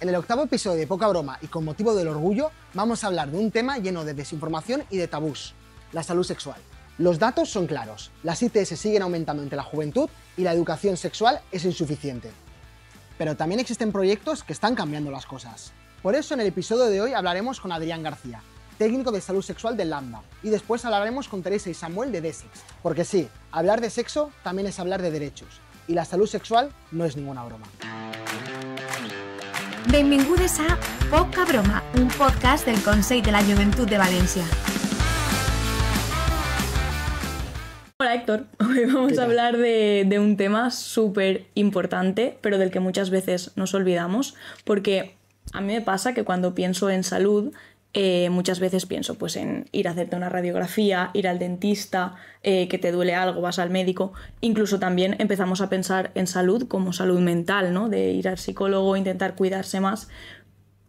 En el octavo episodio de Poca Broma y con motivo del orgullo, vamos a hablar de un tema lleno de desinformación y de tabús: la salud sexual. Los datos son claros, las ITS siguen aumentando entre la juventud y la educación sexual es insuficiente. Pero también existen proyectos que están cambiando las cosas. Por eso en el episodio de hoy hablaremos con Adrián García, técnico de salud sexual de Lambda, y después hablaremos con Teresa y Samuel de Desex. Porque sí, hablar de sexo también es hablar de derechos, y la salud sexual no es ninguna broma. Benvingudes a Poca Broma, un podcast del Consell de la Joventut de València. Hola Héctor, hoy vamos a hablar de un tema súper importante, pero del que muchas veces nos olvidamos, porque a mí me pasa que cuando pienso en salud, muchas veces pienso pues, en ir a hacerte una radiografía, ir al dentista, que te duele algo, vas al médico. Incluso también empezamos a pensar en salud como salud mental, ¿no? De ir al psicólogo, intentar cuidarse más,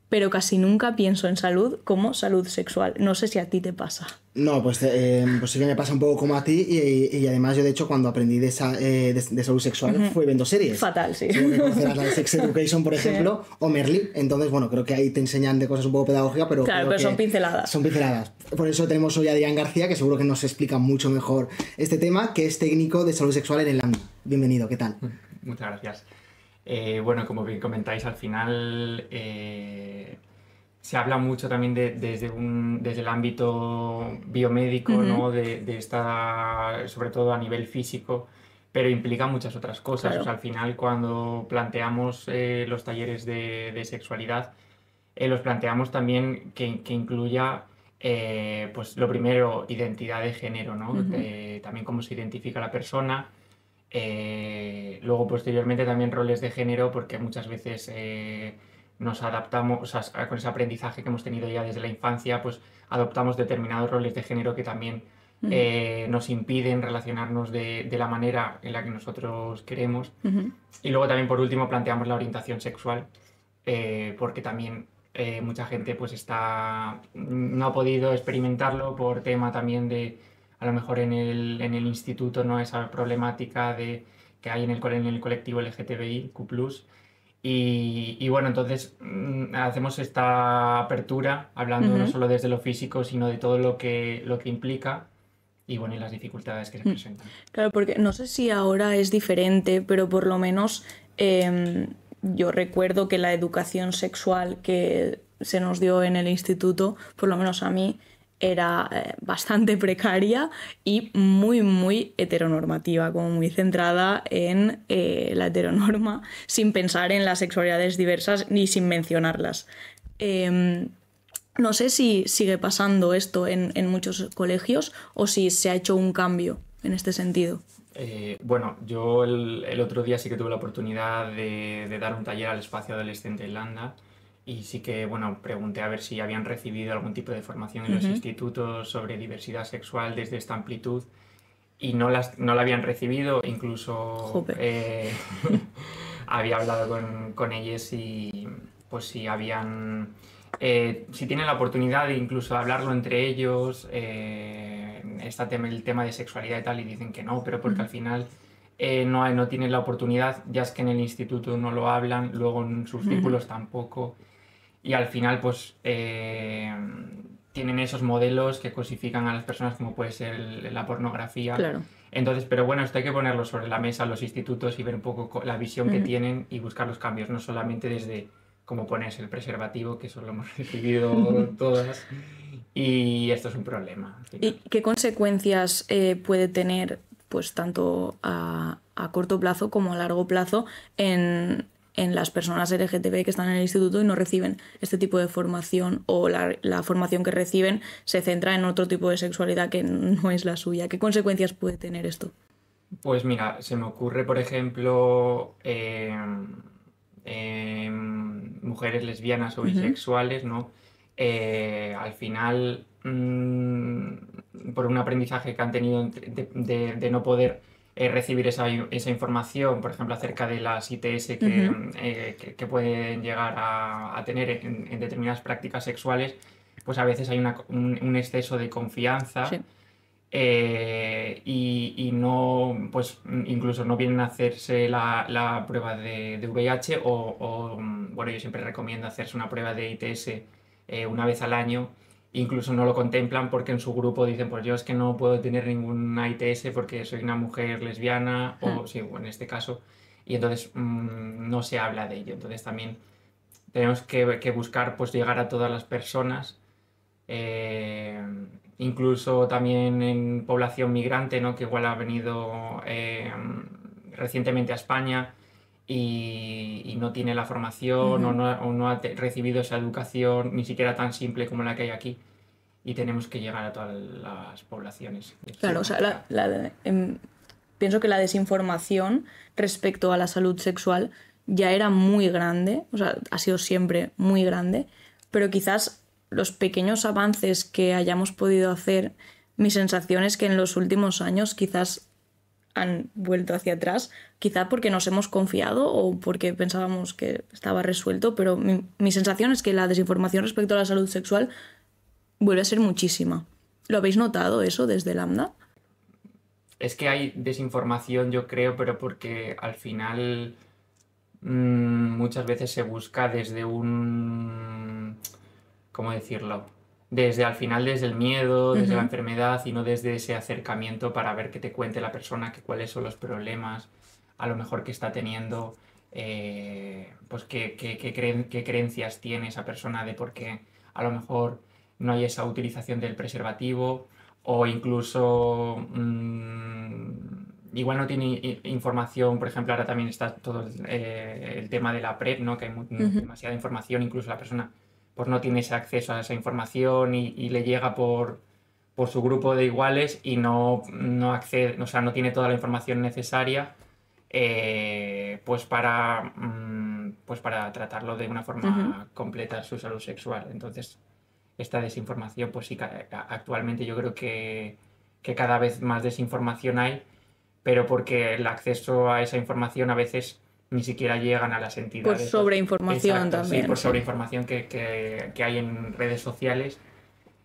pero casi nunca pienso en salud como salud sexual. No sé si a ti te pasa. No, pues sí que me pasa un poco como a ti y además yo de hecho cuando aprendí de salud sexual fue viendo series. Fatal, sí. Seguro que conocerás la de Sex Education, por ejemplo, o Merli. Entonces, bueno, creo que ahí te enseñan de cosas un poco pedagógicas, pero claro, pero son pinceladas. Son pinceladas. Por eso tenemos hoy a Adrián García, que seguro que nos explica mucho mejor este tema, que es técnico de salud sexual en el Lambda. Bienvenido, ¿qué tal? Muchas gracias. Bueno, como bien comentáis, al final se habla mucho también desde el ámbito biomédico, ¿no? De esta, sobre todo a nivel físico, pero implica muchas otras cosas. Claro. O sea, al final, cuando planteamos los talleres de sexualidad, los planteamos también que incluya, pues lo primero, identidad de género, ¿no? También cómo se identifica la persona. Luego posteriormente también roles de género, porque muchas veces nos adaptamos, o sea, con ese aprendizaje que hemos tenido ya desde la infancia, pues adoptamos determinados roles de género que también nos impiden relacionarnos de la manera en la que nosotros queremos. Y luego también por último planteamos la orientación sexual, porque también mucha gente pues no ha podido experimentarlo por tema también de a lo mejor en el instituto, ¿no? Esa problemática que hay en el colectivo LGTBIQ+. Y bueno, entonces hacemos esta apertura hablando no solo desde lo físico, sino de todo lo que implica y bueno, y las dificultades que se presentan. Claro, porque no sé si ahora es diferente, pero por lo menos yo recuerdo que la educación sexual que se nos dio en el instituto, por lo menos a mí, era bastante precaria y muy, muy heteronormativa, como muy centrada en la heteronorma, sin pensar en las sexualidades diversas ni sin mencionarlas. No sé si sigue pasando esto en muchos colegios o si se ha hecho un cambio en este sentido. Bueno, yo el otro día sí que tuve la oportunidad de dar un taller al espacio adolescente en Lambda. Y sí que, bueno, pregunté a ver si habían recibido algún tipo de formación en los institutos sobre diversidad sexual desde esta amplitud y no la habían recibido, incluso había hablado con ellos y pues si habían... si tienen la oportunidad de incluso hablarlo entre ellos, el tema de sexualidad y tal, y dicen que no, pero porque al final... no tienen la oportunidad, ya es que en el instituto no lo hablan, luego en sus círculos tampoco, y al final pues tienen esos modelos que cosifican a las personas como puede ser la pornografía. Claro. Entonces, pero bueno, esto hay que ponerlo sobre la mesa en los institutos y ver un poco la visión que tienen y buscar los cambios, no solamente desde cómo ponerse el preservativo, que eso lo hemos recibido todas, y esto es un problema. ¿Y qué consecuencias puede tener pues tanto a corto plazo como a largo plazo en las personas LGTB que están en el instituto y no reciben este tipo de formación, o la formación que reciben se centra en otro tipo de sexualidad que no es la suya? ¿Qué consecuencias puede tener esto? Pues mira, se me ocurre, por ejemplo, mujeres lesbianas o bisexuales, ¿no? Al final, por un aprendizaje que han tenido de no poder recibir esa información, por ejemplo, acerca de las ITS que pueden llegar a tener en determinadas prácticas sexuales, pues a veces hay un exceso de confianza. Sí. y no, pues incluso no vienen a hacerse la prueba de VIH bueno, yo siempre recomiendo hacerse una prueba de ITS una vez al año. Incluso no lo contemplan porque en su grupo dicen, pues yo es que no puedo tener ninguna ITS porque soy una mujer lesbiana, o sí, en este caso, y entonces no se habla de ello. Entonces también tenemos que buscar pues llegar a todas las personas, eh, incluso también en población migrante, ¿no? Que igual ha venido recientemente a España y no tiene la formación o no ha recibido esa educación ni siquiera tan simple como la que hay aquí, y tenemos que llegar a todas las poblaciones. Claro, o sea, pienso que la desinformación respecto a la salud sexual ya era muy grande, o sea, ha sido siempre muy grande, pero quizás los pequeños avances que hayamos podido hacer, mi sensación es que en los últimos años quizás han vuelto hacia atrás, quizá porque nos hemos confiado o porque pensábamos que estaba resuelto, pero mi sensación es que la desinformación respecto a la salud sexual vuelve a ser muchísima. ¿Lo habéis notado eso desde Lambda? Es que hay desinformación, yo creo, pero porque al final muchas veces se busca desde ¿cómo decirlo? Desde al final, desde el miedo, desde la enfermedad, y no desde ese acercamiento para ver que te cuente la persona que cuáles son los problemas, a lo mejor que está teniendo, pues qué creencias tiene esa persona de por qué a lo mejor no hay esa utilización del preservativo, o incluso igual no tiene información. Por ejemplo, ahora también está todo el tema de la PrEP, ¿no? Que hay demasiada información, incluso la persona pues no tiene ese acceso a esa información y le llega por su grupo de iguales y no accede, o sea, no tiene toda la información necesaria pues para tratarlo de una forma completa su salud sexual. Entonces, esta desinformación, pues sí, actualmente yo creo que cada vez más desinformación hay, pero porque el acceso a esa información a veces ni siquiera llegan a las entidades. Por sobreinformación. Exacto, también. Sí, por sobreinformación que hay en redes sociales,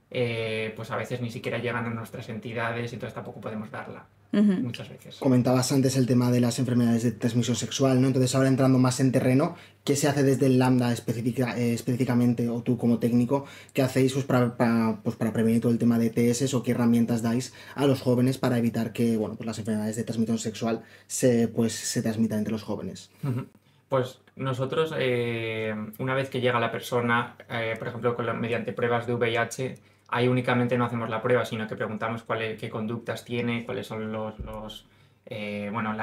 pues a veces ni siquiera llegan a nuestras entidades, entonces tampoco podemos darla muchas veces. Comentabas antes el tema de las enfermedades de transmisión sexual, ¿no? Entonces, ahora entrando más en terreno, ¿qué se hace desde el Lambda específicamente, o tú como técnico, qué hacéis pues para prevenir todo el tema de ETS, o qué herramientas dais a los jóvenes para evitar que pues las enfermedades de transmisión sexual se transmitan entre los jóvenes? Pues nosotros, una vez que llega la persona, por ejemplo, mediante pruebas de VIH, ahí únicamente no hacemos la prueba, sino que preguntamos qué conductas tiene, cuáles son las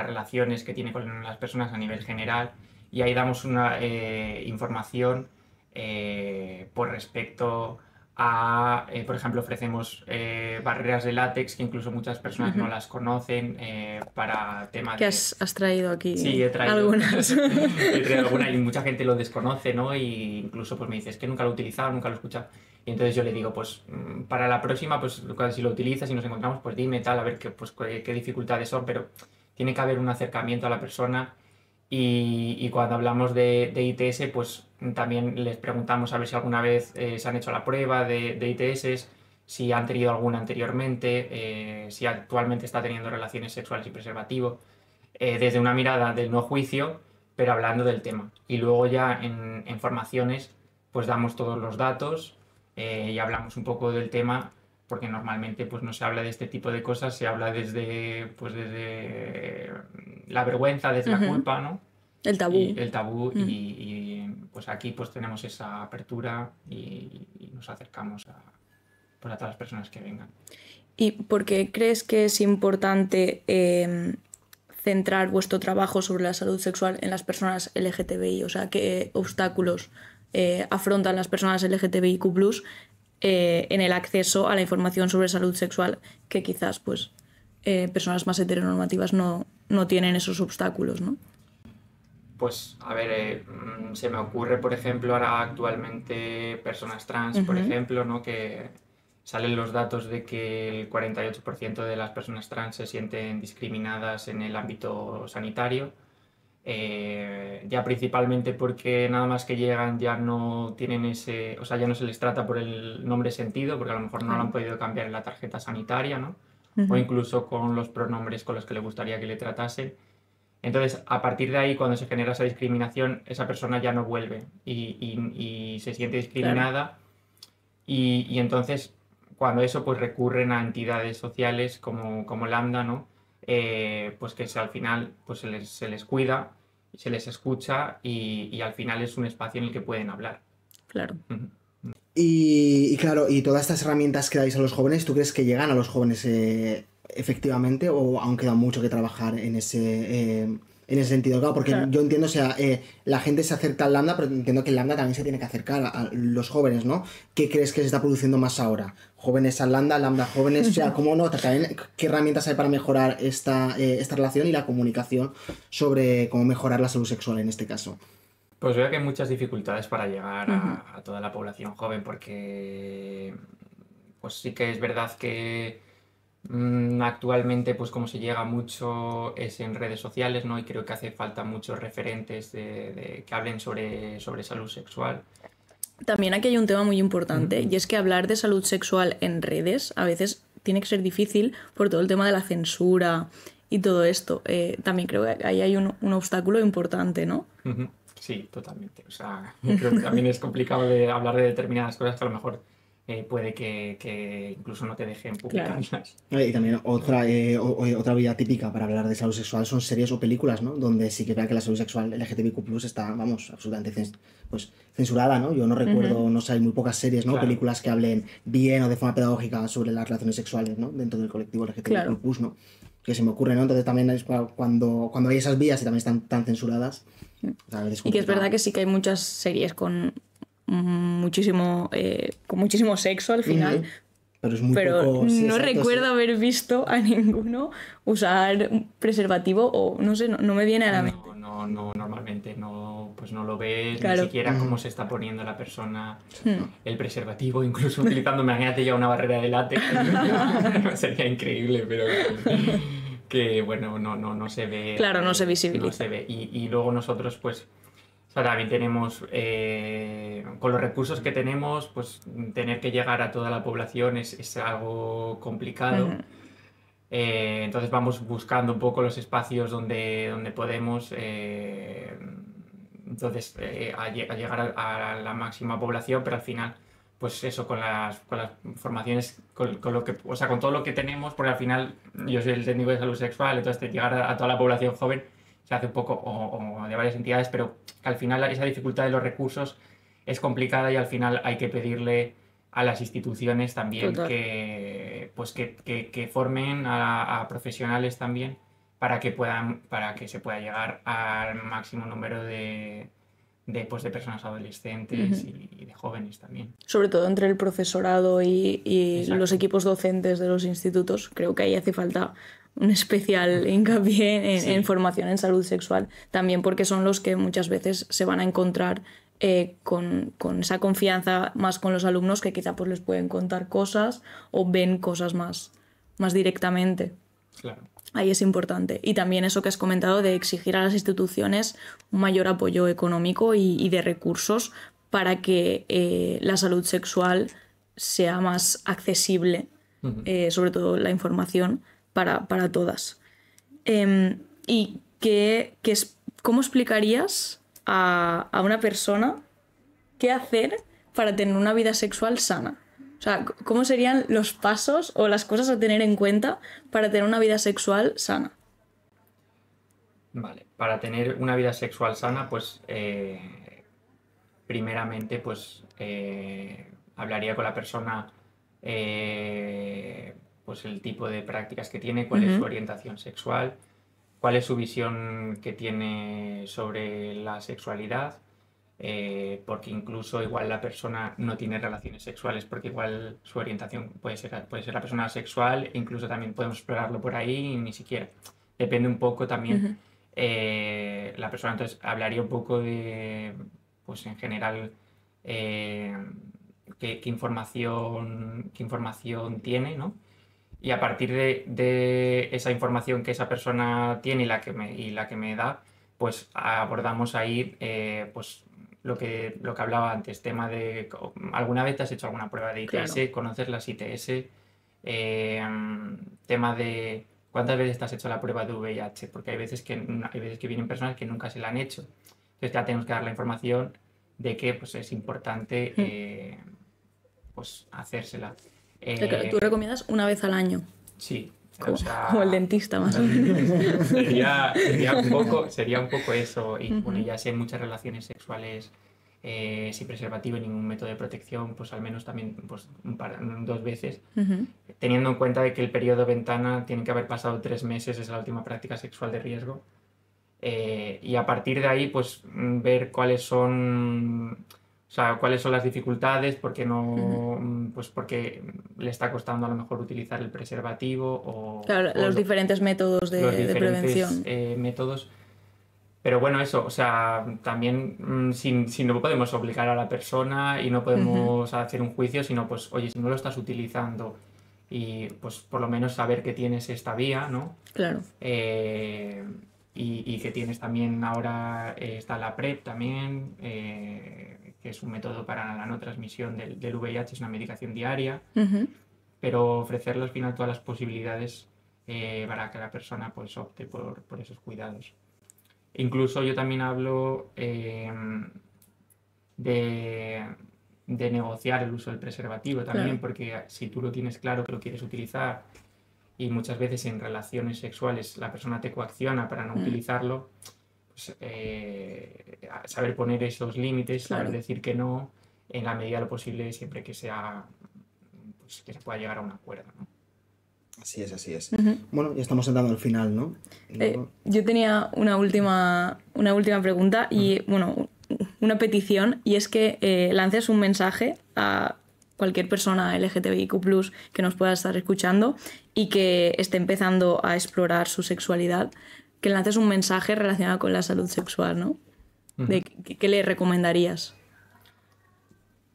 relaciones que tiene con las personas a nivel general, y ahí damos una información por respecto a, por ejemplo, ofrecemos barreras de látex que incluso muchas personas no las conocen, para temas que has traído aquí. Sí, he traído algunas. He traído alguna, y mucha gente lo desconoce, ¿no? Y incluso pues me dice, es que nunca lo he utilizado, nunca lo he escuchado. Y entonces yo le digo, pues para la próxima, pues si lo utilizas y nos encontramos, pues dime tal, a ver qué dificultades son, pero tiene que haber un acercamiento a la persona. Y cuando hablamos de ITS, pues también les preguntamos a ver si alguna vez se han hecho la prueba de ITS, si han tenido alguna anteriormente, si actualmente está teniendo relaciones sexuales sin preservativo, desde una mirada del no juicio, pero hablando del tema. Y luego ya en formaciones, pues damos todos los datos y hablamos un poco del tema, porque normalmente pues no se habla de este tipo de cosas, se habla desde la vergüenza, desde la culpa, ¿no? El tabú. Y pues aquí pues tenemos esa apertura y nos acercamos a todas las personas que vengan. ¿Y por qué crees que es importante centrar vuestro trabajo sobre la salud sexual en las personas LGTBI? O sea, ¿qué obstáculos afrontan las personas LGTBIQ+, en el acceso a la información sobre salud sexual, que quizás pues personas más heteronormativas no tienen esos obstáculos, ¿no? Pues, a ver, se me ocurre, por ejemplo, ahora actualmente personas trans, por ejemplo, ¿no? Que salen los datos de que el 48% de las personas trans se sienten discriminadas en el ámbito sanitario. Ya principalmente porque nada más que llegan ya no tienen ya no se les trata por el nombre sentido, porque a lo mejor no lo han podido cambiar en la tarjeta sanitaria, ¿no? o incluso con los pronombres con los que le gustaría que le tratasen. Entonces, a partir de ahí, cuando se genera esa discriminación, esa persona ya no vuelve y se siente discriminada. Y entonces, cuando eso, pues recurren a entidades sociales como Lambda, ¿no? Pues que al final pues se les cuida, se les escucha y al final es un espacio en el que pueden hablar. Claro. Y claro, y todas estas herramientas que dais a los jóvenes, ¿tú crees que llegan a los jóvenes efectivamente o aún queda mucho que trabajar en ese sentido? Claro, porque yo entiendo, o sea, la gente se acerca al Lambda, pero entiendo que el Lambda también se tiene que acercar a los jóvenes, ¿no? ¿Qué crees que se está produciendo más ahora? ¿Jóvenes al Lambda, Lambda jóvenes? O sea, ¿cómo no? También, ¿qué herramientas hay para mejorar esta relación y la comunicación sobre cómo mejorar la salud sexual en este caso? Pues veo que hay muchas dificultades para llegar a toda la población joven porque pues sí que es verdad que actualmente pues como se llega mucho es en redes sociales, ¿no? Y creo que hace falta muchos referentes que hablen sobre salud sexual. También aquí hay un tema muy importante y es que hablar de salud sexual en redes a veces tiene que ser difícil por todo el tema de la censura y todo esto. También creo que ahí hay un obstáculo importante, ¿no? Sí, totalmente. O sea, creo que también es complicado de hablar de determinadas cosas que a lo mejor puede que incluso no te dejen publicarlas. Y también otra vía típica para hablar de salud sexual son series o películas, ¿no? Donde sí que vea que la salud sexual LGTBIQ+ está, vamos, absolutamente censurada, ¿no? Yo no recuerdo, no sé, hay muy pocas series, ¿no? Claro. Películas que hablen bien o de forma pedagógica sobre las relaciones sexuales, ¿no? Dentro del colectivo LGTBIQ+, ¿no? Que se me ocurre, ¿no? Entonces también es cuando hay esas vías y también están tan censuradas. O sea, y que es verdad que sí que hay muchas series con muchísimo sexo al final. Pero es muy pero poco... Sí, no exacto, recuerdo sí. haber visto a ninguno usar un preservativo o no sé, no me viene a la mente. No, normalmente no, pues no lo ves Claro. ni siquiera cómo se está poniendo la persona el preservativo, incluso utilizando, imagínate ya una barrera de látex. Sería increíble, pero que bueno, no se ve. Claro, no se visibiliza. No se ve. Y luego nosotros, pues, o sea, también tenemos, con los recursos que tenemos, pues tener que llegar a toda la población es algo complicado. Entonces vamos buscando un poco los espacios donde podemos a llegar a la máxima población, pero al final, pues eso, con las formaciones, con lo que, o sea, con todo lo que tenemos, porque al final yo soy el técnico de salud sexual, entonces llegar a toda la población joven se hace un poco, o de varias entidades, pero al final esa dificultad de los recursos es complicada y al final hay que pedirle a las instituciones también que formen a profesionales también para que se pueda llegar al máximo número de personas adolescentes y de jóvenes también. Sobre todo entre el profesorado y los equipos docentes de los institutos, creo que ahí hace falta un especial hincapié en formación en salud sexual, también porque son los que muchas veces se van a encontrar con esa confianza más con los alumnos que quizá pues les pueden contar cosas o ven cosas más directamente. Claro. Ahí es importante. Y también eso que has comentado de exigir a las instituciones un mayor apoyo económico y de recursos para que la salud sexual sea más accesible, sobre todo la información para todas. ¿Y cómo explicarías a una persona qué hacer para tener una vida sexual sana? O sea, ¿cómo serían los pasos o las cosas a tener en cuenta para tener una vida sexual sana? Vale, para tener una vida sexual sana, pues primeramente pues hablaría con la persona pues el tipo de prácticas que tiene, cuál es su orientación sexual, cuál es su visión que tiene sobre la sexualidad, porque incluso igual la persona no tiene relaciones sexuales, porque igual su orientación puede ser la persona sexual, e incluso también podemos explorarlo por ahí, y ni siquiera. Depende un poco también la persona. Entonces hablaría un poco de, pues en general, qué información tiene, ¿no? Y a partir de esa información que esa persona tiene y la que me da, pues abordamos ahí pues lo que hablaba antes, tema de ¿alguna vez te has hecho alguna prueba de ITS? Claro. ¿Conoces las ITS? tema de cuántas veces te has hecho la prueba de VIH, porque hay veces que vienen personas que nunca se la han hecho. Entonces ya tenemos que dar la información de que pues, es importante pues, hacérsela. Tú recomiendas una vez al año. Sí. Como el dentista, más o menos. Sería un poco eso. Y bueno, ya si hay muchas relaciones sexuales sin preservativo y ningún método de protección, pues al menos también pues, 2 veces, teniendo en cuenta de que el periodo ventana tiene que haber pasado 3 meses desde la última práctica sexual de riesgo. Y a partir de ahí, pues ver cuáles son las dificultades, porque no, pues porque le está costando a lo mejor utilizar el preservativo o claro, los diferentes métodos de prevención. Métodos. Pero bueno, eso, o sea, también si no podemos obligar a la persona y no podemos hacer un juicio, sino pues, oye, si no lo estás utilizando y pues por lo menos saber que tienes esta vía, ¿no? Claro. Y que tienes también ahora, está la PrEP también, que es un método para la no transmisión del VIH, es una medicación diaria, pero ofrecerle al final todas las posibilidades para que la persona pues opte por esos cuidados. Incluso yo también hablo de negociar el uso del preservativo también, claro. Porque si tú lo tienes claro que lo quieres utilizar y muchas veces en relaciones sexuales la persona te coacciona para no utilizarlo, pues, saber poner esos límites, claro. Saber decir que no en la medida de lo posible siempre que sea, pues, que se pueda llegar a un acuerdo, ¿no? Así es. Bueno, ya estamos entrando al final, ¿no? Luego... yo tenía una última pregunta y, bueno, una petición, y es que lances un mensaje a cualquier persona LGTBIQ+, que nos pueda estar escuchando y que esté empezando a explorar su sexualidad, que lances un mensaje relacionado con la salud sexual, ¿no? ¿Qué le recomendarías?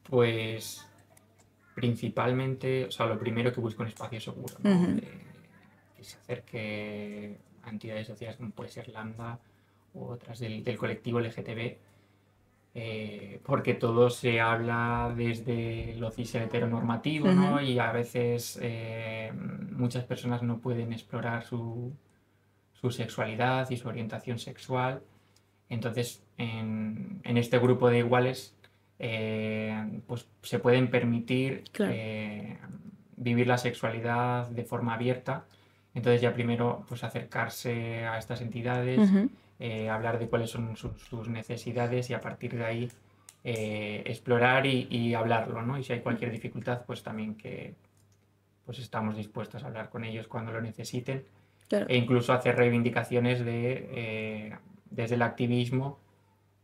Pues... principalmente, o sea, lo primero que busco un espacio seguro, ¿no? Que se acerque a entidades sociales como puede ser Lambda u otras del colectivo LGTB, porque todo se habla desde lo cis heteronormativo, ¿no? Y a veces muchas personas no pueden explorar su sexualidad y su orientación sexual. Entonces, en este grupo de iguales, pues se pueden permitir, claro. Vivir la sexualidad de forma abierta. Entonces ya primero pues acercarse a estas entidades, hablar de cuáles son sus necesidades y a partir de ahí explorar y hablarlo, ¿no? Y si hay cualquier dificultad, pues también que pues estamos dispuestos a hablar con ellos cuando lo necesiten, claro. E incluso hacer reivindicaciones desde el activismo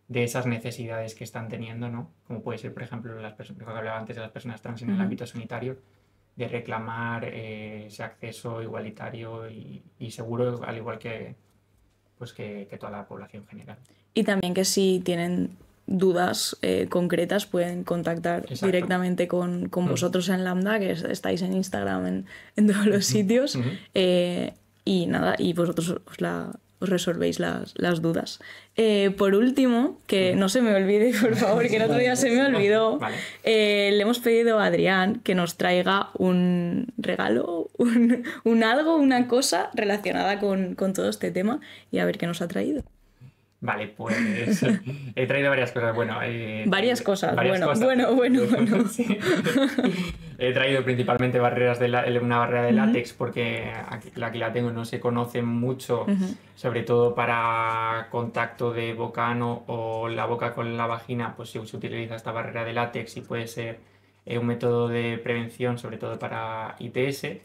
de esas necesidades que están teniendo, ¿no? Como puede ser, por ejemplo, lo que hablaba antes de las personas trans en el ámbito sanitario, de reclamar ese acceso igualitario y seguro, al igual que toda la población general. Y también que si tienen dudas concretas pueden contactar directamente con vosotros en Lambda, que estáis en Instagram, en todos los sitios, y nada, y vosotros os resolvéis las dudas. Por último, que no se me olvide, por favor, que el otro día se me olvidó, vale. Le hemos pedido a Adrián que nos traiga un regalo, una cosa relacionada con todo este tema, y a ver qué nos ha traído. Vale, pues he traído varias cosas. Bueno, varias cosas. Sí. He traído principalmente una barrera de látex porque aquí la tengo, no se conoce mucho, sobre todo para contacto de boca-ano o la boca con la vagina, pues se utiliza esta barrera de látex y puede ser un método de prevención, sobre todo para ITS.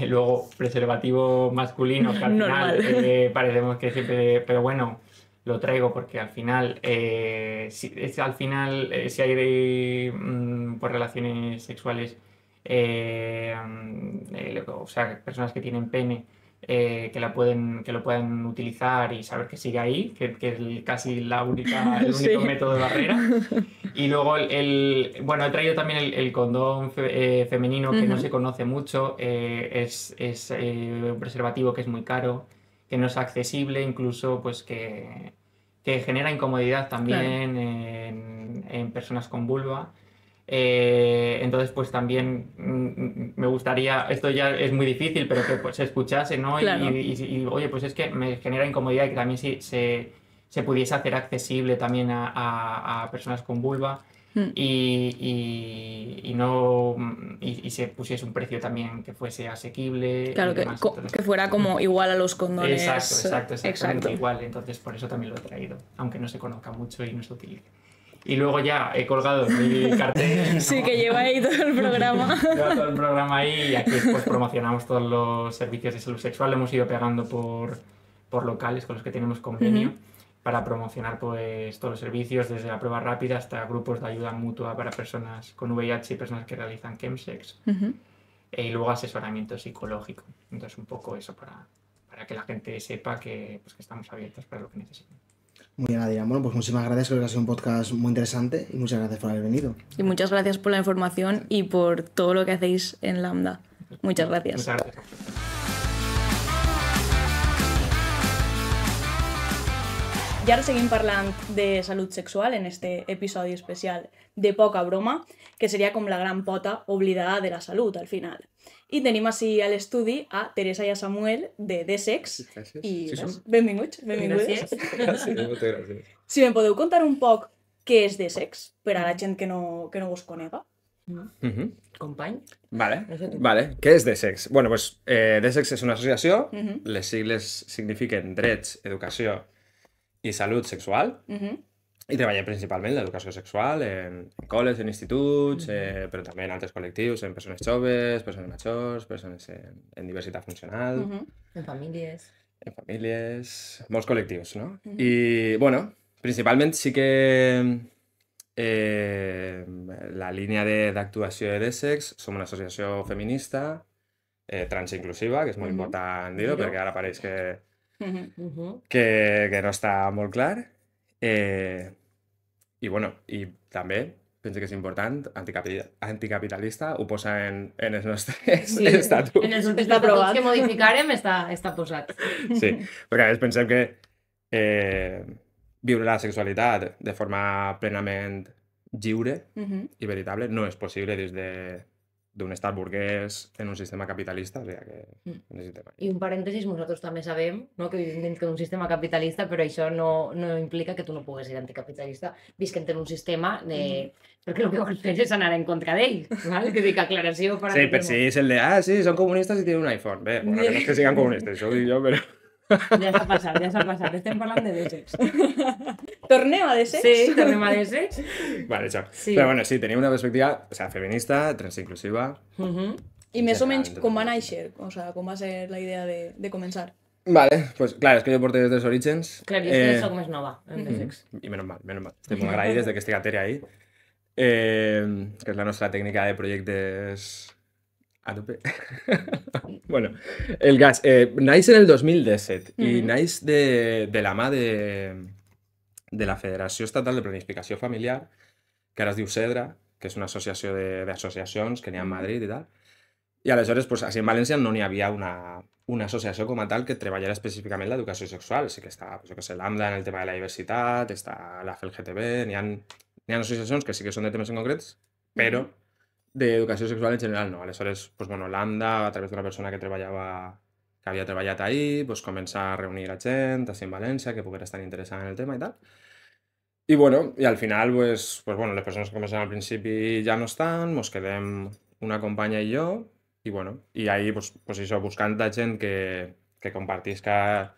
Luego, preservativo masculino, que al final parecemos que siempre... Pero bueno... Lo traigo porque al final, si hay por relaciones sexuales, o sea, personas que tienen pene, que lo puedan utilizar y saber que sigue ahí, que es casi el único método de barrera. Y luego, he traído también el condón femenino, que no se conoce mucho, es un preservativo que es muy caro, que no es accesible, incluso pues que genera incomodidad también, claro. en personas con vulva. Entonces, pues también me gustaría, esto ya es muy difícil, pero que pues, se escuchase, ¿no? Claro. Y, oye, pues es que me genera incomodidad que también se pudiese hacer accesible también a personas con vulva y no y se pusiese un precio también que fuese asequible y Claro, demás. que fuera como igual a los condones. Exactamente igual. Entonces, por eso también lo he traído, aunque no se conozca mucho y no se utilice. Y luego ya he colgado mi cartel. Sí, que lleva ahí todo el programa. Lleva todo el programa ahí y aquí pues promocionamos todos los servicios de salud sexual. Lo hemos ido pegando por locales con los que tenemos convenio para promocionar pues todos los servicios, desde la prueba rápida hasta grupos de ayuda mutua para personas con VIH y personas que realizan chemsex. Y luego asesoramiento psicológico. Entonces un poco eso para que la gente sepa que, pues, que estamos abiertos para lo que necesiten. Muy bien, Adrián. Bueno, pues muchísimas gracias, creo que ha sido un podcast muy interesante y muchas gracias por haber venido. Y muchas gracias por la información y por todo lo que hacéis en Lambda. Muchas gracias. Muchas gracias. I ara seguim parlant de salut sexual en este episodi especial de Poca Broma, que seria com la gran pota oblidada de la salut, al final. I tenim així a l'estudi a Teresa i a Samuel de D-Sex. Gràcies. I Sí, res, som. benvinguts, benvingudes. Gràcies, moltes gràcies. Si me'n podeu contar un poc què és D-Sex, per a la gent que no vos conega. Company? Vale, No sé tu. vale. Què és DSEX? Bueno, pues, DSEX és una associació, les sigles signifiquen Drets, Educació i Salut Sexual, i treballem principalment l'educació sexual en col·les, en instituts, però també en altres col·lectius, en persones joves, persones majors, persones en diversitat funcional, En famílies. en famílies, molts col·lectius, no? I, bueno, principalment sí que la línia d'actuació de DSEX som una associació feminista, transinclusiva, que és molt important dir-ho, perquè ara pareix que no està molt clar. I, bueno, i també penso que és important, anticapitalista, ho posa en els nostres estatuts. En els últims Està aprovat. estatuts que modificarem està posat. Sí, perquè a més pensem que viure la sexualitat de forma plenament lliure i veritable no és possible des d'un estat burguès en un sistema capitalista, o sigui que necessitem... I un parèntesis, nosaltres també sabem, no, que vivim dins d'un sistema capitalista, però això no implica que tu no puguis ser anticapitalista visquent en un sistema perquè el que vols fer és anar en contra d'ell, val? Que dic aclaració per... Sí, per si és el de, sí, són comunistes i tenen un iPhone. Bé, bueno, que no és que siguin comunistes, això ho dic jo, però... Ja s'ha passat, estem parlant de D-Sex. Tornem a D-Sex? Sí, tornem a D-Sex. Vale, això. Sí. Però bueno, sí, tenim una perspectiva, o sea, feminista, transinclusiva... I més o menys General, com va tot. néixer? O sea, com va ser la idea de començar? Vale, pues clar, és que jo porto des dels orígens. Clar, jo és que soc més nova en D-Sex. I menos mal, menos mal. Estic molt agraït des de que estic a Tere ahí. Que és la nostra tècnica de projectes a tope. Bueno, el gas. Naix en el 2017 i naix de la mà de la Federació Estatal de Planificació Familiar, que ara es diu CEDRA, que és una associació d'associacions que n'hi ha a Madrid i tal. I aleshores, pues, així en València no n'hi havia una associació com a tal que treballara específicament l'educació sexual. Sí que està, pues, jo que sé, l'AMDA en el tema de la diversitat, està la FELGTB, n'hi ha associacions que sí que són de temes en concrets, però d'educació sexual en general no. Aleshores, pues, bueno, l'AMDA, a través d'una persona que havia treballat ahir, pues, comença a reunir a gent, així en València, que poguera estar interessada en el tema i tal. I, bueno, i al final, pues, bueno, les persones que comencen al principi ja no estan, mos quedem una companya i jo, i, bueno, i ahir, pues això, buscant la gent que compartisca,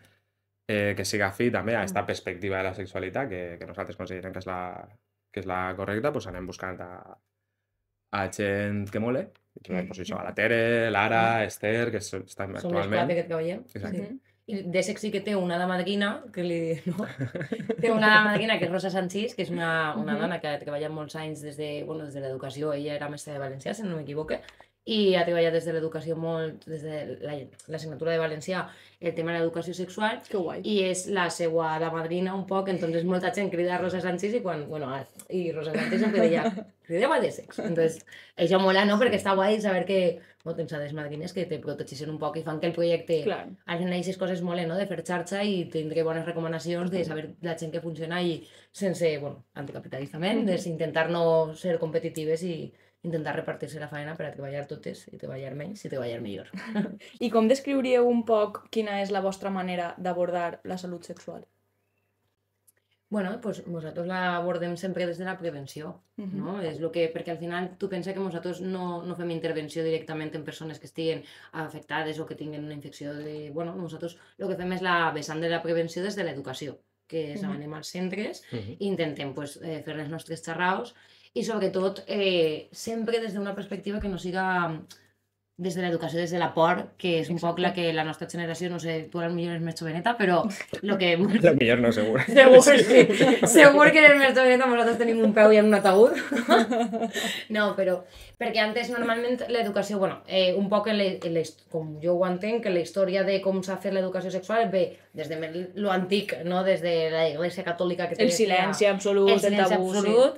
que siga fi també a aquesta perspectiva de la sexualitat, que nosaltres considerem que és la correcta, pues anem buscant a gent que mole, pues això, a la Tere, l'Ara, Esther, que estan Som les actualment. quatre que treballem. Exacte. I D-Sex sí que té una hada madrina, que té una hada madrina que és Rosa Sanchís, que és una dona que treballa molts anys des de l'educació, ella era mestra de valencià, si no m'equivoque, i ha treballat des de l'educació molt, des de l'assignatura de valencià, el tema de l'educació sexual, Que guai. i és la seva hada madrina un poc, entonces molta gent crida a Rosa Sánchez i quan, bueno, i Rosa Sánchez sempre deia, crideu de sex. Entonces, això mola, no? Perquè està guai saber que tens hades madrines que te protegeixen un poc i fan que el projecte, al final aquestes coses molen, no? De fer xarxa i tindre bones recomanacions, de saber la gent que funciona i sense, bueno, anticapitalistament, d'intentar no ser competitives i intentar repartir-se la feina per a treballar totes i treballar menys i treballar millor. I com descriuríeu un poc quina és la vostra manera d'abordar la salut sexual? Bueno, pues nosaltres l'abordem sempre des de la prevenció, no? És lo que, perquè al final tu pensa que nosaltres no fem intervenció directament en persones que estiguen afectades o que tinguin una infecció de... Bueno, nosaltres el que fem és la vessant de la prevenció des de l'educació, que és anem als centres i intentem pues, fer les nostres xarraus i sobretot sempre des d'una perspectiva que no siga des de l'educació, des de la por, que és un poc la que la nostra generació, no sé, tu potser eres més joveneta, però lo que... Lo millor no, segur. Segur, sí. Segur que eres més joveneta, nosaltres tenim un peu i en un ataúd. No, però... Perquè antes, normalment, l'educació, bueno, un poc, com jo ho entenc, que la història de com s'ha fet l'educació sexual ve des de lo antic, no? Des de la Iglesia Catòlica que el silenci absolut, el silenci tabú, absolut,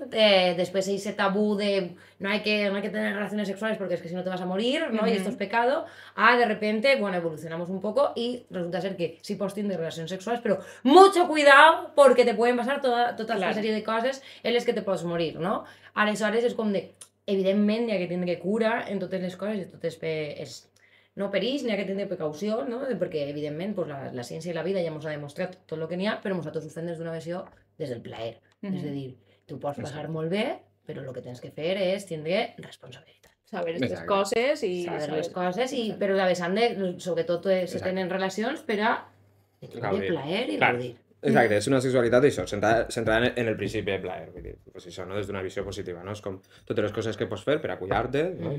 després ese tabú de no hay que tener relaciones sexuales porque es que si no te vas a morir, ¿no? Y esto es pecado, de repente, bueno, evolucionamos un poco y resulta ser que sí pots tindre relacions sexuals, però mucho cuidado porque te pueden pasar tota una sèrie de coses en les que te pots morir, no? Aleshores és com de, evidentment hi ha que tindre cura en totes les coses i totes no perills, n'hi ha que tindre precaució, no? Perquè evidentment pues, la ciència i la vida ja ens ha demostrat tot el que n'hi ha, però nosaltres ho fem des d'una visió des del plaer. És a dir, tu pots passar molt bé, però el que tens que fer és tindre responsabilitat. Saber les coses i... Saber les coses, però la vessant de, sobretot, se tenen relacions per a tenir plaer i gaudir. Exacte, és una sexualitat això, centrada en el principi de plaer, vull dir, pues això, no? Des d'una visió positiva, no? És com totes les coses que pots fer per a cuidar-te, no?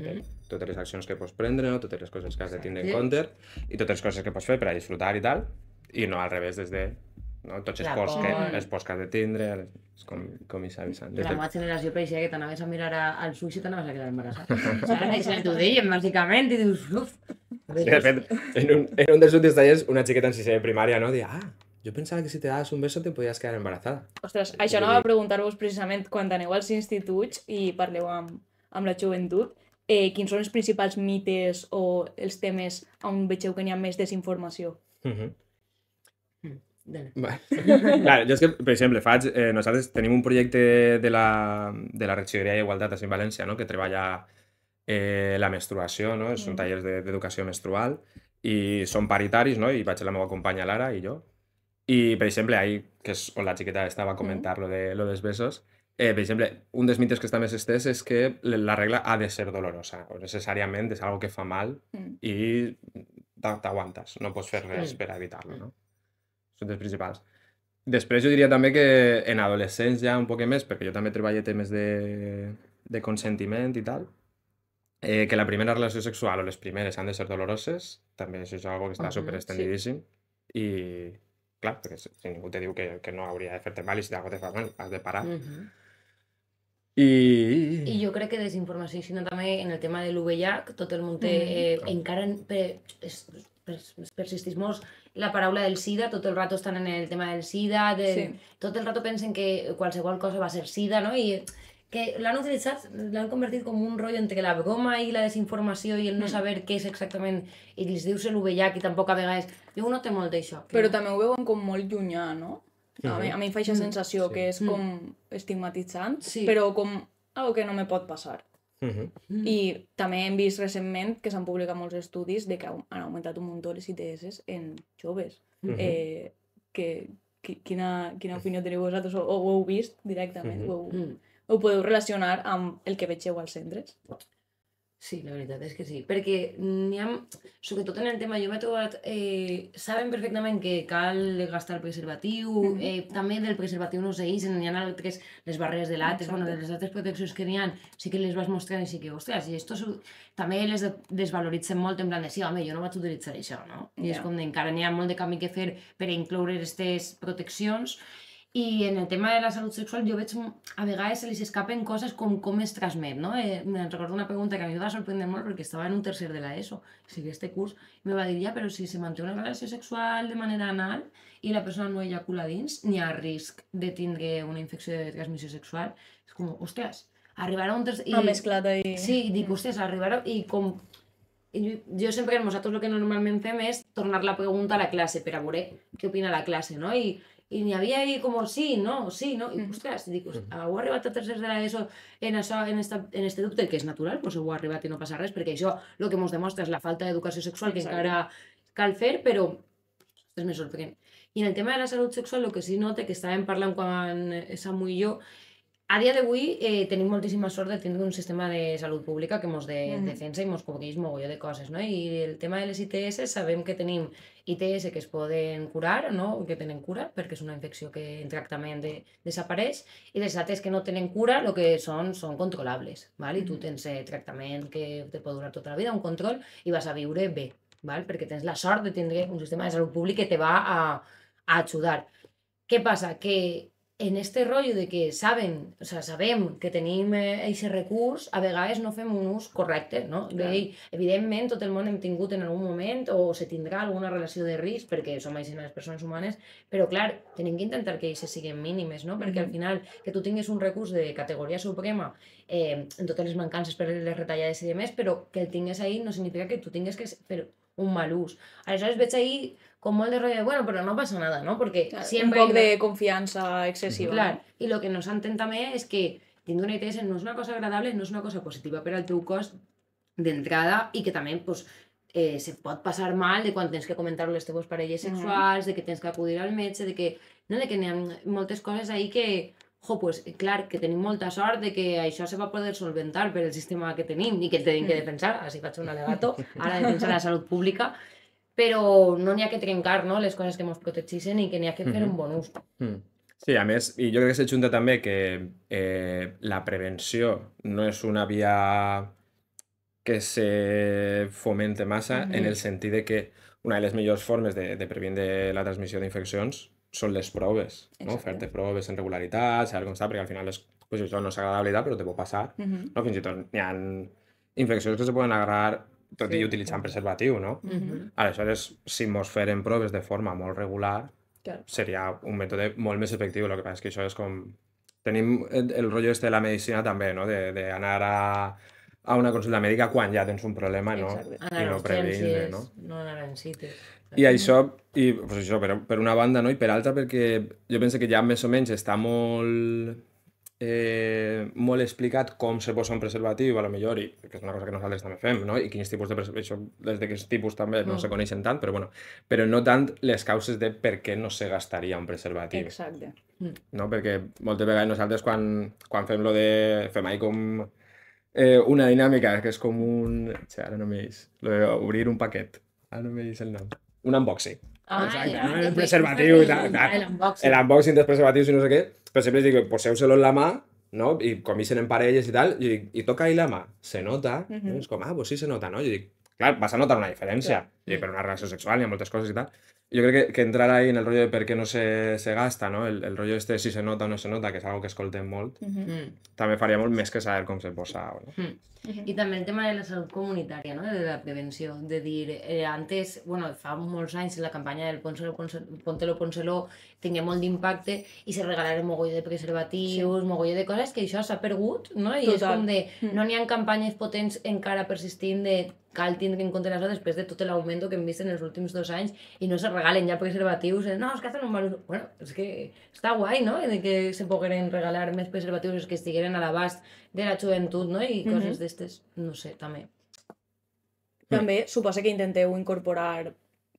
Totes les accions que pots prendre, no? Totes les coses que has de tindre en compte i totes les coses que pots fer per a disfrutar i tal, i no al revés des de no? Tots els pors que has de tindre, és com hi s'ha avisat. La meva generació pareixia que t'anaves a mirar als ulls i t'anaves a quedar embarassat. Això t'ho deien, bàsicament, i dius, uf. De fet, en un dels últims tallers, una xiqueta en sisè de primària, no? Deia, yo pensaba que si te dabas un beso te podías quedar embarazada. Ostres, això anava a preguntar-vos precisament quan aneu als instituts i parleu amb la joventut, quins són els principals mites o els temes on vegeu que n'hi ha més desinformació? Clar, jo és que, per exemple, nosaltres tenim un projecte de la Regidoria d'Igualtat a València, no? Que treballa la menstruació, no? Són tallers d'educació menstrual i són paritaris, no? I vaig la meva companya Lara i jo. I, per exemple, ahir, que és on la xiqueta estava a comentar lo dels besos, per exemple, un dels mites que està més estès és que la regla ha de ser dolorosa, o necessàriament és algo que fa mal i t'aguantes, no pots fer res per evitar-lo, no? Són dels principals. Després jo diria també que en adolescents ja un poc més, perquè jo també treballo temes de consentiment i tal, que la primera relació sexual o les primeres han de ser doloroses, també això és algo que està superestendidíssim i... Clar, perquè si ningú te diu que no hauria de fer-te mal i si algo te fa mal, has de parar. I jo crec que desinformació, sinó també en el tema de l'UVIH, tot el món té... Encara persisteix molt la paraula del SIDA, tot el rato estan en el tema del SIDA, tot el rato pensen que qualsevol cosa va ser SIDA, no? I que l'han utilitzat, l'han convertit com un rotllo entre la broma i la desinformació i el no saber què és exactament, i els dius l'UVIH i tampoc a vegades... Jo no té molt d'això. Però també ho veuen com molt llunyà, no? A mi em fa aquesta sensació que és com estigmatitzant, però com algo que no me pot passar. I també hem vist recentment que s'han publicat molts estudis de que han augmentat un munt les ITS en joves. Quina opinió teniu vosaltres? O ho heu vist directament? Ho podeu relacionar amb el que vegeu als centres? Sí, la veritat és que sí, perquè n'hi ha, sobretot en el tema, jo m'he trobat, saben perfectament que cal gastar el preservatiu, també del preservatiu no s'eixen, n'hi ha altres, les barreres de latex, bueno, de les altres proteccions que n'hi ha, sí que les vas mostrant i sí que, ostres, i esto també les desvaloritzen molt en plan de, sí, home, jo no vaig utilitzar això, no? I és com d'encara n'hi ha molt de camí que fer per incloure aquestes proteccions. I en el tema de la salut sexual jo veig a vegades se li escapen coses com es transmet, no? Me'n recordo una pregunta que a mi em va sorprendre molt perquè estava en un tercer de l'ESO, o sigui, este curs, i me va dir, ja, però si se manté una relació sexual de manera anal i la persona no eyacula dins, n'hi ha risc de tindre una infecció de transmissió sexual. És com, ostres, arribar a un tercer... Ha mesclat ahí. Sí, dic, ostres, arribar i com... Jo sempre, nosaltres el que normalment fem és tornar la pregunta a la classe per a veure què opina la classe, no? I n'hi havia ahí com sí, no, i ostres, dic, heu arribat a tercers de l'ESO en això, en este dubte, que és natural, doncs heu arribat i no passa res, perquè això el que ens demostra és la falta d'educació sexual que encara cal fer, però és més sorprenent. I en el tema de la salut sexual, el que sí note, que estàvem parlant quan Samu i jo, a dia d'avui tenim moltíssima sort de tindre un sistema de salut pública que ens defensa i ens cobreix mogolló de coses, no? I el tema de les ITS, sabem que tenim ITS que es poden curar, no? Que tenen cura, perquè és una infecció que en tractament desapareix, i les altres que no tenen cura, el que són controlables, val? I tu tens tractament que te pot durar tota la vida, un control, i vas a viure bé, val? Perquè tens la sort de tindre un sistema de salut públic que te va a ajudar. Què passa? Que en este rotllo de que sabem que tenim aquest recurs, a vegades no fem un ús correcte, no? Evidentment, tot el món hem tingut en algun moment o se tindrà alguna relació de risc, perquè som així les persones humanes, però clar, tenim que intentar que aquestes siguin mínimes, no? Perquè al final, que tu tinguis un recurs de categoria suprema en totes les mancances per les retallades i demés, però que el tingues ahí no significa que tu tingues que fer un mal ús. Aleshores veig ahí con molt de rollo de, bueno, però no passa nada, no? Perquè Claro, sempre... un poc de confiança excessiva. Clar, i el que nos entén també és que tindre una ITS no és una cosa agradable, no és una cosa positiva per al teu cos d'entrada i que també pues, se pot passar mal de quan tens que comentar les teves parelles sexuals, de que tens que acudir al metge, de que n'hi ha moltes coses ahí que, pues, clar, que tenim molta sort de que això se va poder solventar per el sistema que tenim i que tenim que defensar, així faig un alegato, ara defensar la salut pública, però no n'hi ha que trencar, no?, les coses que ens protegeixen i que n'hi ha que fer un bon ús. Sí, a més, i jo crec que s'ajunta també que la prevenció no és una via que se fomente massa en el sentit de que una de les millors formes de previndre la transmissió d'infeccions són les proves, no? Fer-te proves en regularitat, saber com està, perquè al final pues això no és agradable i tal, però te pot passar. No? Fins i tot n'hi ha infeccions que se poden agarrar tot i utilitzant preservatiu, no? Aleshores, si mos feren proves de forma molt regular, seria un mètode molt més efectiu. El que passa és que això és com... Tenim el rotllo este de la medicina també, no? D'anar a una consulta mèdica quan ja tens un problema, no? I no previndre, no? No anar en cites. I això, pues això per una banda, no? I per altra perquè jo penso que ja més o menys està molt explicat com se posa un preservatiu, a lo millor, i que és una cosa que nosaltres també fem, no? I quins tipus de preservatiu, des de quins tipus també no se coneixen tant, però bueno, però no tant les causes de per què no se gastaria un preservatiu. Exacte. No? Perquè moltes vegades nosaltres quan fem lo de... fem ahí com una dinàmica que és com un... Ara no m'eix... Lo d'obrir un paquet. Ara no m'eix el nom. Un unboxing. Exacte, no? El preservatiu i tal. L'unboxing dels preservatius i no sé què. Però sempre dic, poseu-se-lo en la mà, no? I comisen en parelles i tal, i toca ahí la mà. Se nota? No? És com, pues sí se nota, no? Jo dic, clar, vas a notar una diferència. I per una relació sexual hi ha moltes coses i tal. Jo crec que entrar ahí en el rotllo de per què no se gasta, no? El rotllo este si se nota o no se nota, que és algo que escoltem molt, també faria molt més que saber com se posa. No? I també el tema de la salut comunitària, no? De la prevenció, de dir, antes, bueno, fa molts anys la campanya del Póntelo, Pónselo tingué molt d'impacte i se regalaren mogolló de preservatius, mogolló de coses que això s'ha perdut, no? I és com de, no n'hi ha campanyes potents encara persistint de cal tindre en compte això després de tot l'augment que hem vist en els últims 2 anys i no se regalen ja preservatius, no, és que hacen un mal ús. Bueno, és que està guai, no?, de que se pogueren regalar més preservatius que estigueren a l'abast de la joventut, no?, i coses d'estes, no sé, també. També suposa que intenteu incorporar,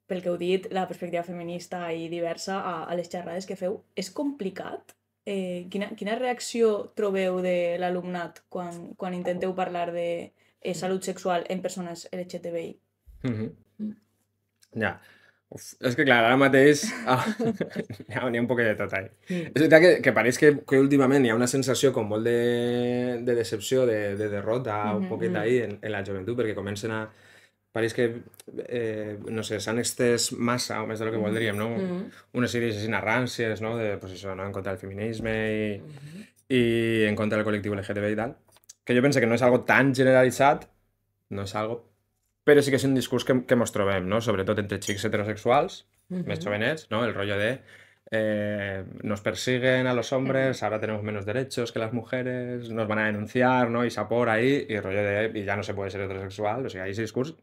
pel que heu dit, la perspectiva feminista i diversa a les xerrades que feu. És complicat? Quina reacció trobeu de l'alumnat quan intenteu parlar de salut sexual en persones LGTBI? Ja. És que clar, ara mateix n'hi ha un poquet de tot ahí. És veritat que pareix que últimament hi ha una sensació com molt de decepció, de derrota, un poquet ahí en la joventut, perquè comencen a pareix que, no sé, s'han estès massa, o més del que voldríem, no? Unes sèries així ràncies, no? De, pues això, no? En contra del feminisme i en contra del col·lectiu LGTB i tal. Que jo penso que no és algo tan generalitzat, no és algo, però sí que és un discurs que mos trobem, no? Sobretot entre xics heterosexuals, més jovenets, ¿no? El rollo de nos persiguen a los hombres, ahora tenemos menos derechos que las mujeres, nos van a denunciar, ¿no? Y se por ahí, y el rollo de y ya no se puede ser heterosexual, o sea, ese discurs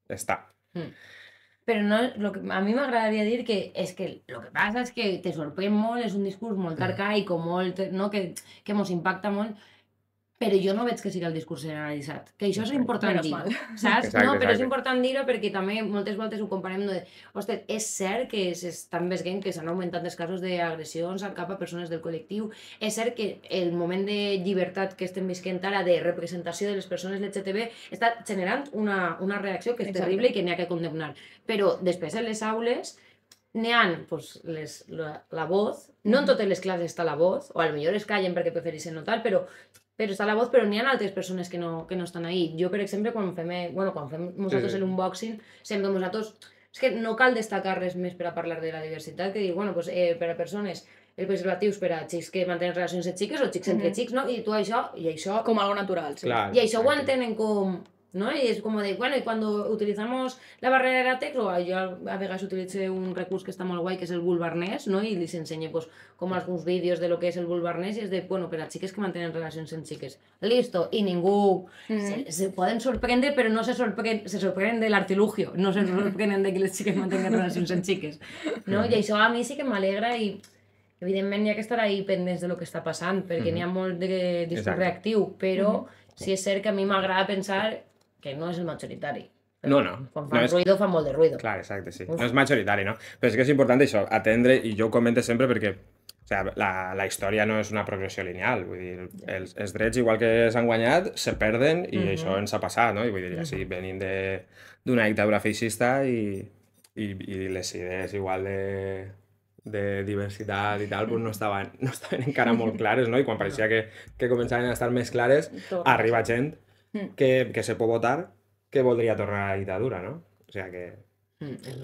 està. Però no, lo que, a mi m'agradaria dir que és que el que passa és que te sorprèn molt, és un discurs molt arcaic o molt, no? que mos impacta molt, però jo no veig que sigui el discurs generalitzat, que això és important Menos dir, mal. saps? Exacte, No, però és exacte. important dir-ho perquè també moltes voltes ho comparem de, ostres, és cert que s'estan veient que s'han augmentat els casos d'agressions cap a persones del col·lectiu, és cert que el moment de llibertat que estem visquent ara, de representació de les persones LGTB, està generant una reacció que és Exacte. terrible i que n'hi ha que condemnar, però després en les aules n'hi ha pues, la voz, no en totes les classes està la voz, o potser es callen perquè prefereixen no tal, però està la voz, però n'hi ha altres persones que no estan ahí. Jo, per exemple, quan fem nosaltres Sí. l'unboxing, sempre nosaltres... És que no cal destacar res més per a parlar de la diversitat, que dir, bueno, pues, per a persones, els preservatius per a xics que mantenen relacions entre xiques o xics entre xics, no? I tu això, Com algo natural, sí. Clar, y això ho exacte. entenen com... ¿no? Y es como de, bueno, y cuando utilizamos la barrera de látex, o yo a veces utilizo un recurso que está muy guay, que es el vulvarnés, ¿no? Y les enseño, pues, como algunos vídeos de lo que es el vulvarnés, y es de, bueno, pero a chiques que mantienen relaciones en chiques. Listo, y ningún... se pueden sorprender, pero no se sorprenden del artilugio, no se sorprenden de que les chiques mantengan relaciones en chiques, no? I això a mi sí que m'alegra i evidentment hi ha que estar ahí pendents de lo que està passant, perquè n'hi ha molt de discurs Exacte. reactiu, però sí és cert que a mi m'agrada pensar que no és el majoritari. No. Quan No fa és- ruido, fa molt de ruido. Clar, exacte, sí. Uf. No és majoritari, no? Però és que és important això, atendre, i jo ho comento sempre perquè o sea, la història no és una progressió lineal, vull dir, els drets igual que s'han guanyat, se perden i això ens ha passat, no? I vull dir, així venim d'una dictadura feixista i les idees igual de diversitat i tal, pues no estaven encara molt clares, no? I quan pareixia que començaven a estar més clares, Torna. arriba gent que se pot votar que voldria tornar a la dictadura, no? O sigui que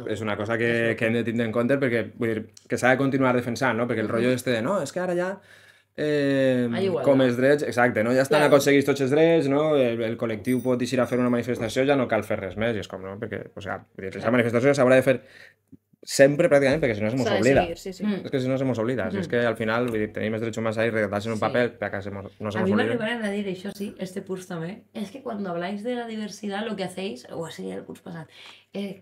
és una cosa que hem de tindre en compte perquè vull dir, que s'ha de continuar defensant, no? Perquè el rotllo este de, no, és que ara ja igualdad. com els drets, exacte, no? Ja estan Claro. aconseguits tots els drets, no? El col·lectiu pot eixir a fer una manifestació, ja no cal fer res més, i és com, no? Perquè, o sea, vull dir, aquesta manifestació s'haurà de fer sempre pràcticament perquè si no se mos S'ha de oblida. seguir, sí, sí. És que si no se mos oblida, si és que al final vull dir, tenim els drets humans ahí redactats en un Sí. paper perquè no se A mos mí me obliden. arribaron a decir, eso sí, este curso también, es que cuando habláis de la diversidad lo que hacéis, o así el curso pasado,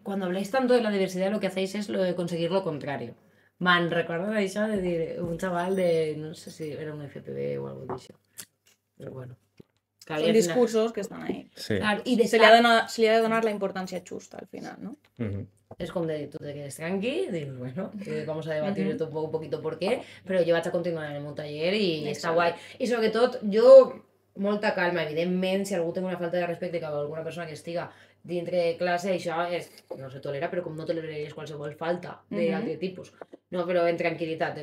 cuando habláis tanto de la diversidad lo que hacéis es lo de conseguir lo contrario. Man, recuerdo de eso de decir, un chaval de, no sé si era un FPV o algo de eso. Pero bueno. Que Son había discursos que están ahí. Sí. Claro, y de Se le ha de donar la importancia justa al final, ¿no? Mhm. es como de tú te quedes tranqui, dices, bueno, vamos a debatir esto un poquito por qué, pero yo vaig a continuar en el meu taller i està guai. I sobretot, jo, molta calma, evidentment, si algú té una falta de respecte cap a alguna persona que estiga dintre de classe, això no se tolera, però com no toleraries qualsevol falta d'altre tipus. No, però en tranquil·litat,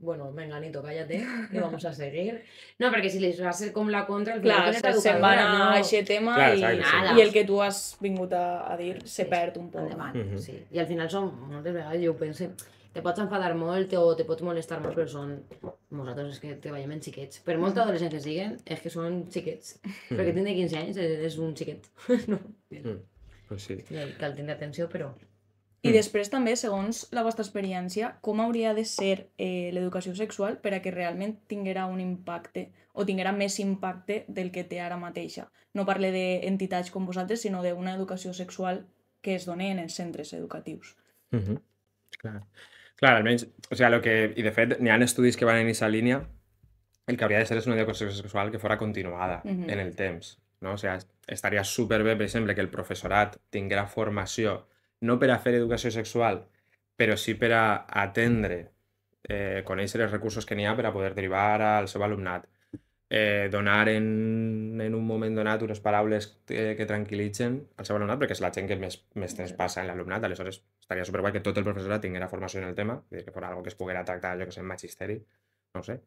bueno, menganito, cállate, que vamos a seguir. No, perquè si les vas ser com la contra, al final Clar, tu eres se'n van educadora, a no? aquest tema Clar, i, exacte, sí. i el que tu has vingut a dir se perd un poc. Endavant, sí. I al final són, moltes vegades jo ho penso, te pots enfadar molt o te pots molestar molt, però són... Nosaltres és que treballem en xiquets. Per molta adolescents que siguen, és que són xiquets. Perquè tindre 15 anys és un xiquet. No? Pues sí. I cal tindre atenció, però... I després també, segons la vostra experiència, com hauria de ser l'educació sexual per a que realment tinguera un impacte o tinguera més impacte del que té ara mateixa? No parle d'entitats com vosaltres, sinó d'una educació sexual que es doni en els centres educatius. Clar. Clar, almenys, o sigui, i de fet, n'hi ha estudis que van en aquesta línia, el que hauria de ser és una educació sexual que fora continuada en el temps, no? O sigui, estaria superbé, per exemple, que el professorat tinguera formació no per a fer educació sexual, però sí per a atendre, conèixer els recursos que n'hi ha per a poder derivar al seu alumnat. Donar en un moment donat unes paraules que tranquil·litzen al seu alumnat, perquè és la gent que més temps passa en l'alumnat, aleshores estaria superguai que tot el professorat tinguera formació en el tema, que fos algo que es poguera tractar, jo que sé, en magisteri, no ho sé.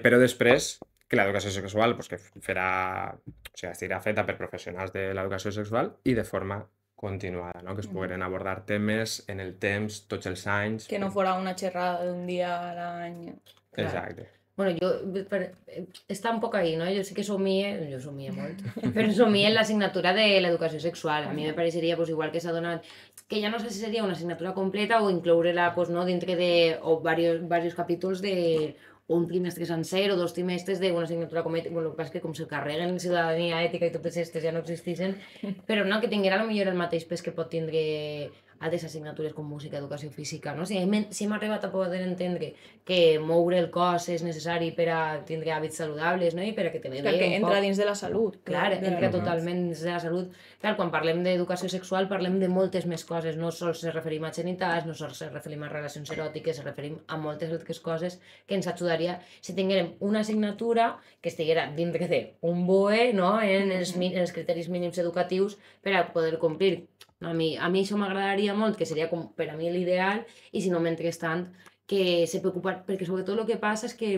Però després, que l'educació sexual, pues, que farà... O sigui, estigui feta per professionals de l'educació sexual i de forma continuada, no? Que es pogueren abordar temes en el temps, tots els anys. Que no fora una xerrada d'un dia a l'any. Exacte. Bueno, està un poc ahí, no? Jo sí que somie molt, però somie en l'assignatura de l'educació sexual. A mi me pareixeria, pues, igual que s'ha donat, que ja no sé si seria una assignatura completa o incloure-la, pues, no, dintre de varios capítols de un trimestre sencer o 2 trimestres d'una assignatura com ètica. Bueno, el que passa és que com se carreguen ciutadania, ètica i totes aquestes ja no existeixen, però no, que tinguera potser el mateix pes que pot tindre altres assignatures com música, educació física, no? Si hem arribat a poder entendre que moure el cos és necessari per a tindre hàbits saludables, no? I per a que te ve bé Que un entra poc. dins de la salut. Clar, entra totalment dins de la salut. Clar, quan parlem d'educació sexual parlem de moltes més coses, no sols ens referim a genitals, no sols ens referim a relacions eròtiques, ens referim a moltes altres coses que ens ajudaria si tinguérem una assignatura que estiguera dintre d'un BOE, no? En els criteris mínims educatius per a poder complir. No, a mi això m'agradaria molt, que seria com per a mi l'ideal, i si no, mentrestant, que se preocupa, perquè sobretot el que passa és que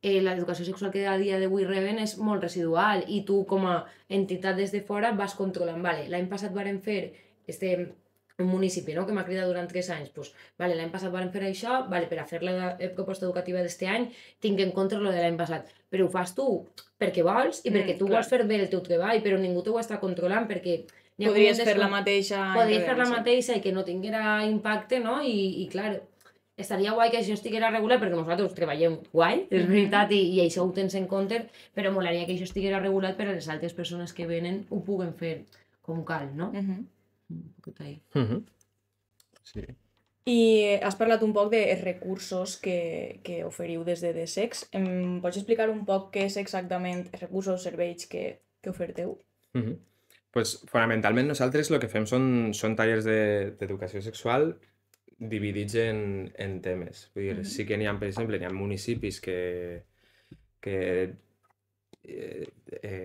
l'educació sexual que a dia d'avui reben és molt residual i tu com a entitat des de fora vas controlant. Vale, l'any passat vàrem fer un municipi, no?, que m'ha cridat durant 3 anys, pues, vale, l'any passat vàrem fer això, vale, per a fer la proposta educativa d'este any tinc en compte lo de l'any passat, però ho fas tu perquè vols i perquè tu vols fer bé el teu treball, però ningú t'ho està controlant perquè podries fer la mateixa. Podries fer la mateixa i que no tinguera impacte, no? I clar, estaria guai que això estiguera regulat perquè nosaltres treballem guai, és veritat, i això ho tens en compte, però molaria que això estiguera regulat per a les altres persones que venen ho puguen fer com cal, no? Sí. I has parlat un poc de recursos que oferiu des de Sex. Em pots explicar un poc què és exactament els recursos, serveis que oferteu? Pues, fonamentalment nosaltres el que fem són tallers d'educació sexual dividits en temes. Vull dir, sí que n'hi ha, per exemple, municipis que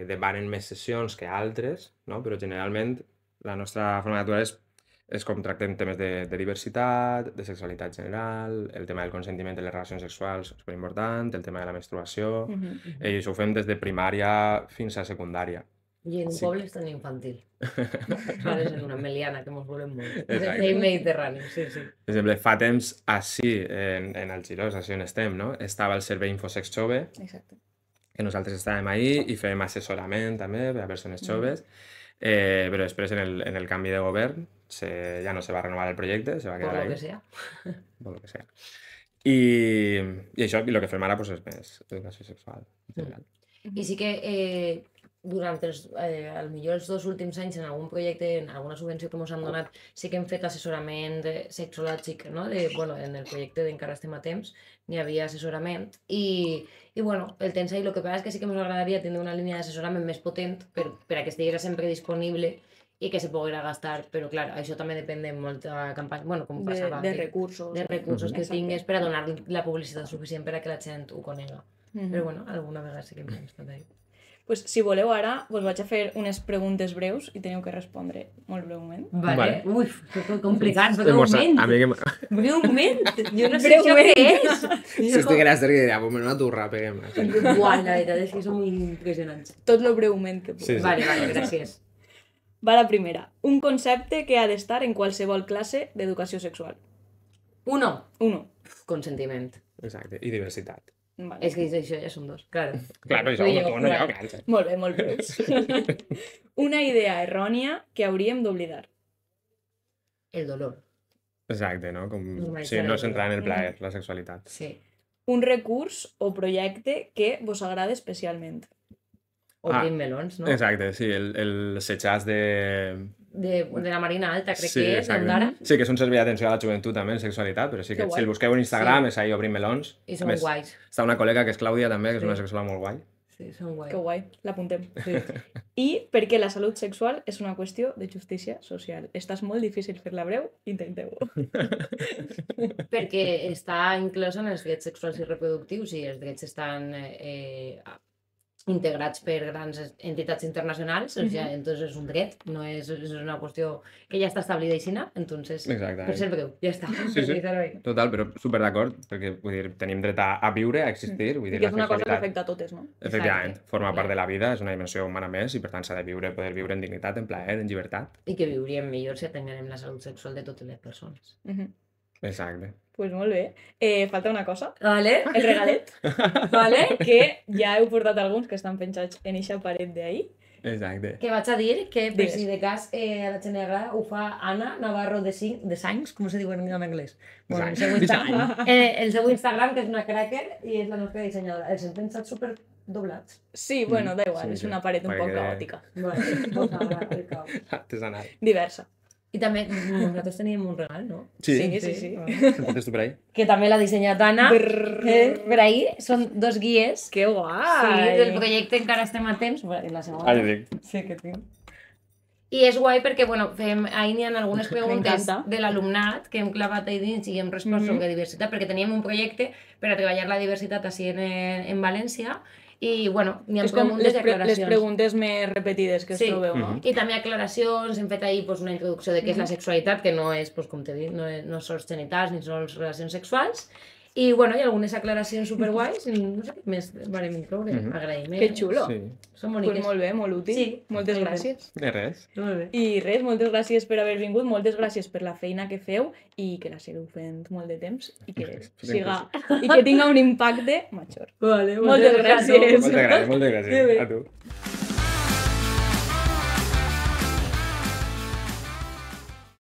demanen més sessions que altres, no? Però generalment la nostra forma d'actuar és com tractem temes de diversitat, de sexualitat general, el tema del consentiment de les relacions sexuals és superimportant, el tema de la menstruació, i això ho fem des de primària fins a secundària. I en un poble és tan infantil. Sabes, en una meliana, que mos volem molt. Exacte. És mediterrani, sí. Per exemple, fa temps, així, en el Girós, així on estem, no? Estava el servei Infosex Jove, Exacte. que nosaltres estàvem ahí i fèiem assessorament també per a persones joves, però després en el canvi de govern ja no se va renovar el projecte, se va Por quedar lo ahí. que sea. Por lo que sea. I això, i el que fem ara pues, és més educació sexual en general. I sí que durant millor els 2 últims anys en algun projecte, en alguna subvenció que ens han donat, sí que hem fet assessorament sexològic, no? En el projecte d'Encara estem a temps n'hi havia assessorament i el temps ahí, el que passa és que sí que ens agradaria tenir una línia d'assessorament més potent per a que estiguera sempre disponible i que se poguera gastar, però clar, això també depèn de molta campanya, com passava. De recursos. De recursos que Exacte. tingues per a donar la publicitat suficient per a que la gent ho conega. Però alguna vegada sí que hem estat ahí. Pues, si voleu ara, us vaig a fer unes preguntes breus i teniu que respondre molt breument. Vale. Ui, que complicat, Esmorzar. A breument. mi que Breument. Jo no sé això què és. si estiguera cerca diria, pues una turra, peguem. Buah, la veritat és que són molt impressionants. Tot lo breument que puc. Sí. Vale, gràcies. Va la primera. Un concepte que ha d'estar en qualsevol classe d'educació sexual. 1. Consentiment. Exacte, i diversitat. Vale. És que això ja són 2, claro. Claro, això no hi ha clar. Molt bé, molt breus. Una idea errònia que hauríem d'oblidar. El dolor. Exacte, no? Com, Normalitzar sí, no el centrar en el dolor. plaer, la sexualitat. Sí. Un recurs o projecte que vos agrada especialment. Obrim melons, no? Exacte, sí, el setxàs de De la Marina Alta, crec Sí, que és, exacte. d'Ondara. Sí, que és un servei d'atenció a la joventut també en sexualitat, però sí que Que guai. si el busqueu en Instagram és ahí Obrim Melons. I A són més, guais. Està una col·lega que és Clàudia també, que és Sí. una sexual molt guai. Sí, són guais. Que guai, l'apuntem. Sí. I perquè la salut sexual és una qüestió de justícia social. Estàs molt difícil fer-la breu, intenteu-ho. Perquè està inclosa en els drets sexuals i reproductius i els drets estan integrats per grans entitats internacionals, o sea, entonces és un dret, no és una qüestió que ja està establida i sina, entonces, Exactament. per ser breu, ja està. Sí. Total, però super d'acord, perquè vull dir, tenim dret a viure, a existir, vull dir, I que la és una cosa que sexualitat, afecta a totes, no? efectivament, forma part Clar. de la vida, és una dimensió humana més i per tant s'ha de viure, poder viure en dignitat, en plaer, en llibertat. I que viuríem millor si atenguem la salut sexual de totes les persones. Exacte. Pues molt bé. Falta una cosa, Vale? el regalet, vale? Que ja heu portat alguns que estan penjats en eixa paret d'ahí. Exacte. Que vaig a dir que, per Digues. si de cas a la gent li agrada, ho fa Anna Navarro de Sangs, com se diu en anglès? Bueno, el, seu el seu Instagram, que és una cracker, i és la nostra dissenyadora. Els hem pensat super doblats. Sí, bueno, da igual, Sí, és sí. una paret un Perquè- poc caòtica. Vale, Artesanal. Diversa. I també nosaltres teníem un regal, no? Sí, Sí. el portes tu per ahí? Que també l'ha dissenyat Anna. Per ahí són 2 guies. Que Sí, guai! del projecte encara estem a temps. Bueno, la segona. Ah, jo dic. Sí, que tinc. I és guai perquè, bueno, ahir n'hi ha algunes preguntes M'encanta. de l'alumnat que hem clavat ahir dins i hem respost sobre diversitat, perquè teníem un projecte per a treballar la diversitat així en València i, bueno, n'hi ha És com preguntes i les aclaracions. preguntes més repetides que es Sí. trobeu, no? I també aclaracions, hem fet ahir pues, una introducció de què és la sexualitat, que no és, pues, com t'he dit, no són els genitals ni són les relacions sexuals. I, bueno, hi ha algunes aclaracions superguais, no sé què més varem incloure, agraïments. Que xulo. Sí. Són Pues boniques. molt bé, molt útil. Sí. Moltes gràcies. De res. Molt bé. I res, moltes gràcies per haver vingut, moltes gràcies per la feina que feu i que la seguiu fent molt de temps i que siga i que tinga un impacte major. Vale, Moltes gràcies. Moltes gràcies a tu.